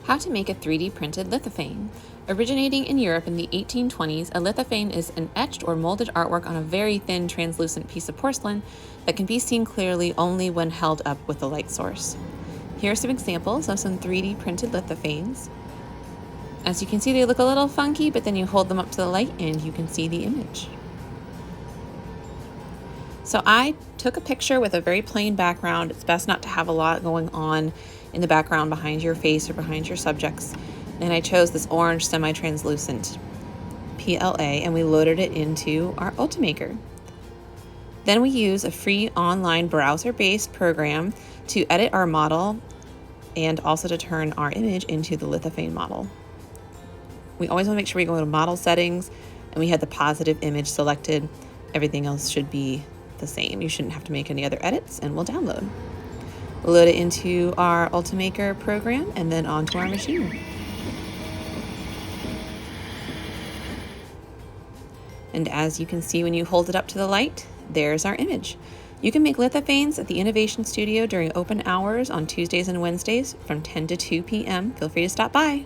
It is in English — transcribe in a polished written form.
How to make a 3D printed lithophane. Originating in Europe in the 1820s, a lithophane is an etched or molded artwork on a very thin, translucent piece of porcelain that can be seen clearly only when held up with a light source. Here are some examples of some 3D printed lithophanes. As you can see, they look a little funky, but then you hold them up to the light and you can see the image. So I took a picture with a very plain background. It's best not to have a lot going on in the background behind your face or behind your subjects. And I chose this orange semi-translucent PLA and we loaded it into our Ultimaker. Then we use a free online browser-based program to edit our model and also to turn our image into the lithophane model. We always want to make sure we go to model settings and we had the positive image selected. Everything else should be the same. You shouldn't have to make any other edits, and we'll download. We'll load it into our Ultimaker program and then onto our machine. And as you can see when you hold it up to the light, there's our image. You can make lithophanes at the Innovation Studio during open hours on Tuesdays and Wednesdays from 10 to 2 p.m. Feel free to stop by.